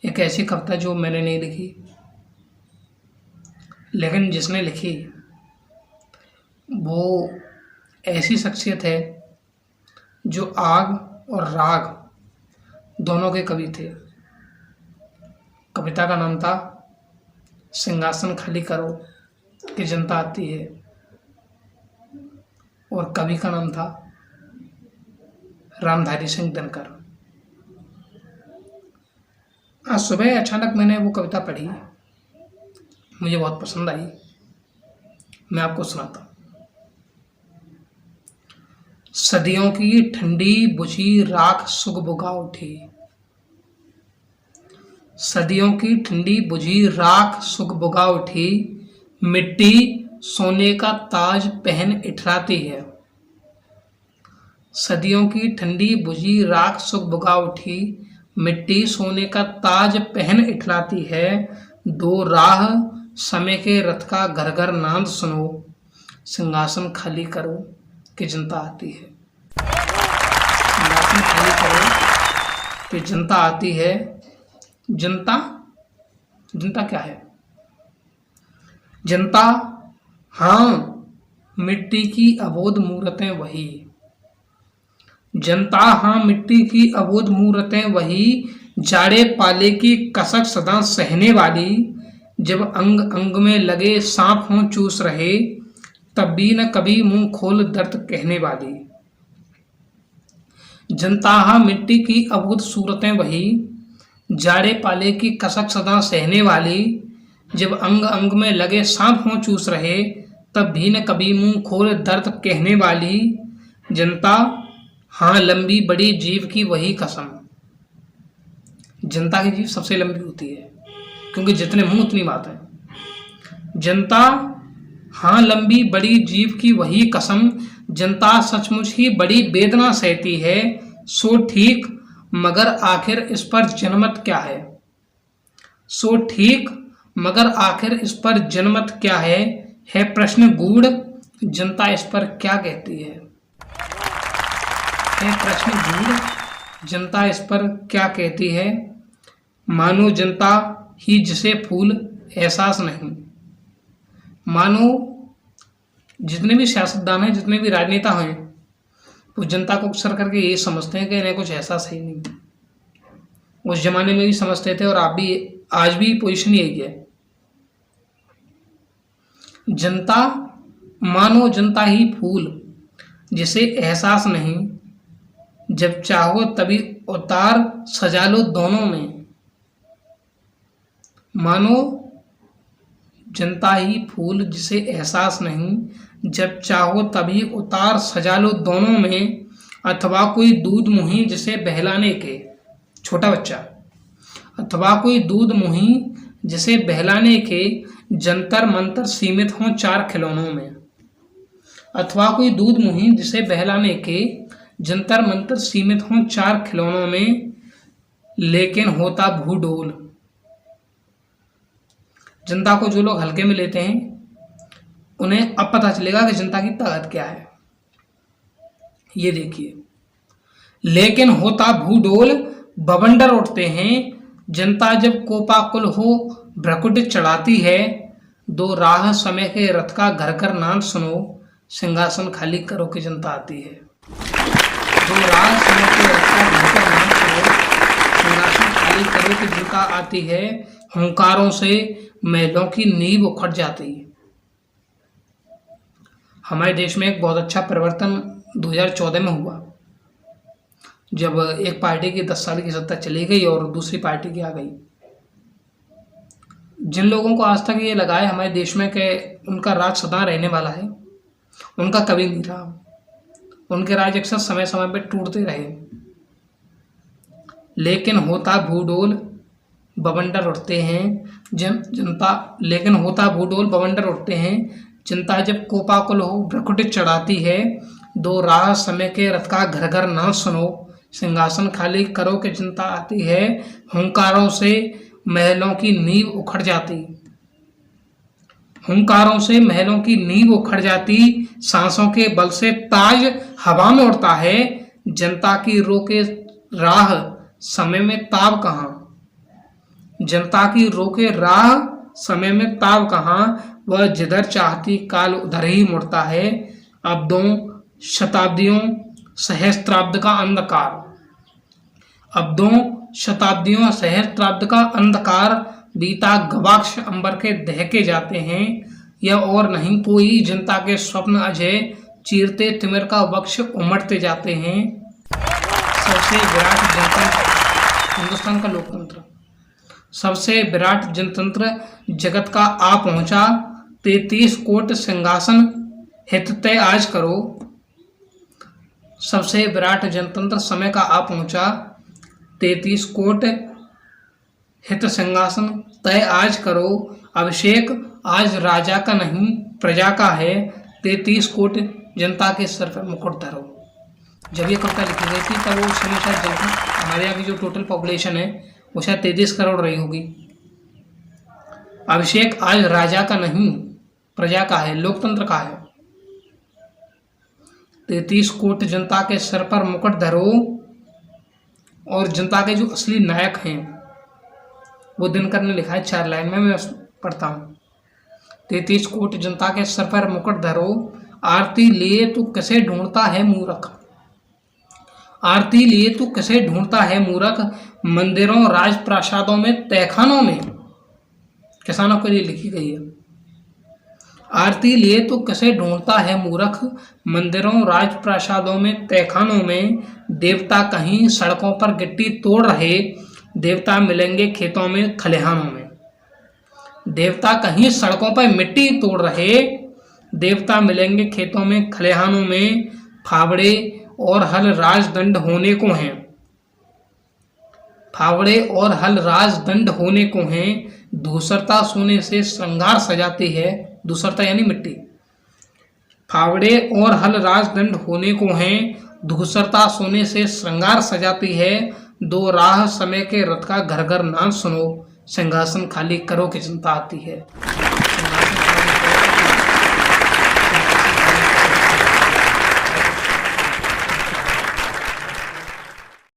एक ऐसी कविता जो मैंने नहीं लिखी, लेकिन जिसने लिखी वो ऐसी शख्सियत है जो आग और राग दोनों के कवि थे। कविता का नाम था सिंहासन खाली करो कि जनता आती है, और कवि का नाम था रामधारी सिंह दिनकर। आज सुबह अचानक मैंने वो कविता पढ़ी, मुझे बहुत पसंद आई, मैं आपको सुनाता हूँ। सदियों की ठंडी बुझी राख सुख बुगा उठी, सदियों की ठंडी बुझी राख सुख बुगा उठी, मिट्टी सोने का ताज पहन इठराती है। सदियों की ठंडी बुझी राख सुख बुगा उठी, मिट्टी सोने का ताज पहन इठलाती है। दो राह समय के रथ का घर घर नाद सुनो, सिंहासन खाली करो कि जनता आती है। सिंहासन खाली करो कि जनता आती है। जनता, जनता क्या है? जनता, हाँ, मिट्टी की अबोध मूर्तें वही। जनता, हाँ, मिट्टी की अबोध मूर्तें वही, जाड़े पाले की कसक सदा सहने वाली। जब अंग अंग में लगे सांप हों चूस रहे, तब भी न कभी मुंह खोल दर्द कहने वाली। जनता, हाँ, मिट्टी की अबोध सूरतें वही, जाड़े पाले की कसक सदा सहने वाली। जब अंग अंग में लगे सांप हों चूस रहे, तब भी न कभी मुंह खोल दर्द कहने वाली। जनता, हाँ, लंबी बड़ी जीव की वही कसम। जनता की जीव सबसे लंबी होती है, क्योंकि जितने मुंह उतनी बात है। जनता, हाँ, लंबी बड़ी जीव की वही कसम। जनता सचमुच ही बड़ी वेदना सहती है। सो ठीक, मगर आखिर इस पर जनमत क्या है? सो ठीक, मगर आखिर इस पर जनमत क्या है प्रश्न गूढ़। जनता इस पर क्या कहती है प्रश्न गूढ़। जनता इस पर क्या कहती है? मानो जनता ही जिसे फूल एहसास नहीं। मानो जितने भी सियासतदान हैं, जितने भी राजनेता हैं, वो जनता को अक्सर करके ये समझते हैं कि इन्हें कुछ एहसास ही नहीं। उस जमाने में भी समझते थे और आज भी पोजीशन यही है। जनता, मानो जनता ही फूल जिसे एहसास नहीं, जब चाहो तभी उतार सजा लो दोनों में। मानो जनता ही फूल जिसे एहसास नहीं, जब चाहो तभी उतार सजा लो दोनों में। अथवा कोई दूध मुही जिसे बहलाने के, छोटा बच्चा, अथवा कोई दूध मुही जिसे बहलाने के जंतर मंतर सीमित हों चार खिलौनों में। अथवा कोई दूध मुही जिसे बहलाने के जंतर मंतर सीमित हों चार खिलौनों में, लेकिन होता भूडोल। जनता को जो लोग हल्के में लेते हैं, उन्हें अब पता चलेगा कि जनता की ताकत क्या है। ये देखिए, लेकिन होता भूडोल, बवंडर उठते हैं। जनता जब कोपाकुल हो भ्रकुट चढ़ाती है। दो राह समय के रथ का घर घर नाद सुनो, सिंहासन खाली करो कि जनता आती है। दो राह समय के रथ का घर घर नाद सुनो, सिंहासन खाली करो कि जनता आती है। हुंकारों से महलों की नींव उखड़ जाती है। हमारे देश में एक बहुत अच्छा परिवर्तन 2014 में हुआ, जब एक पार्टी की 10 साल की सत्ता चली गई और दूसरी पार्टी की आ गई। जिन लोगों को आज तक ये लगा है हमारे देश में कि उनका राज सदा रहने वाला है, उनका कभी नहीं रहा। उनके राज अक्सर समय समय पर टूटते रहे। लेकिन होता भूडोल, बवंडर उठते हैं जनता, लेकिन होता भूडोल बवंडर उठते हैं। जनता जब कोपाकुल हो भ्रकुटित चढ़ाती है। दो राह समय के रथ का घर घर नाद सुनो, सिंहासन खाली करो कि जनता आती है। हुंकारों से महलों की नींव उखड़ जाती, हुंकारों से महलों की नींव उखड़ जाती। सांसों के बल से ताज हवा में उड़ता है। जनता की रोके राह समय में ताब कहाँ। जनता की रोके राह, समय में ताब कहाँ, वह जिधर चाहती काल उधर ही मुड़ता है। अब्दों शताब्दियों सहस्त्राब्द का अंधकार, अब्दों शताब्दियों सहस्त्राब्द का अंधकार, बीता गवाक्ष अंबर के दहके जाते हैं। यह और नहीं कोई जनता के स्वप्न अजय, चीरते तिमिर का वक्ष उमड़ते जाते हैं। सबसे विराट जनतंत्र, हिंदुस्तान का लोकतंत्र, सबसे विराट जनतंत्र जगत का आ पहुंचा, 33 कोट सिंहासन हित तय आज करो। सबसे विराट जनतंत्र समय का आ पहुंचा, 33 कोट हित सिंहासन तय आज करो। अभिषेक आज राजा का नहीं प्रजा का है, 33 कोट जनता के सर पर मुकुट धरो। जब ये कविता लिखी गई थी तब वो समय शायद जनता, हमारे यहाँ की जो टोटल पॉपुलेशन है वो शायद 33 करोड़ रही होगी। अभिषेक आज राजा का नहीं प्रजा का है, लोकतंत्र का है। 33 कोट जनता के सर पर मुकुट धरो। और जनता के जो असली नायक हैं वो दिनकर ने लिखा है 4 लाइन में, मैं पढ़ता हूँ। 33 कोट जनता के सर पर मुकुट धरो, आरती लिए तू किसे ढूंढता है मूर्ख, आरती लिए तू किसे ढूंढता है मूर्ख, मंदिरों राजप्रासादों में तहखानों में, किसानों के लिए लिखी गई है। आरती लिए तू किसे ढूंढता है मूर्ख, मंदिरों राजप्रासादों में तहखानों में, देवता कहीं सड़कों पर गिट्टी तोड़ रहे, देवता मिलेंगे खेतों में खलिहानों में। देवता कहीं सड़कों पर मिट्टी तोड़ रहे, देवता मिलेंगे खेतों में खलिहानों में, फावड़े और हल राजदंड होने को हैं, फावड़े और हल राजदंड होने को हैं, धूसरता सोने से श्रृंगार सजाती है, धूसरता यानी मिट्टी। फावड़े और हल राजदंड होने को हैं, धूसरता सोने से श्रृंगार सजाती है, दो राह समय के रथ का घर घर नाम सुनो, सिंहासन खाली करो की चिंता आती है।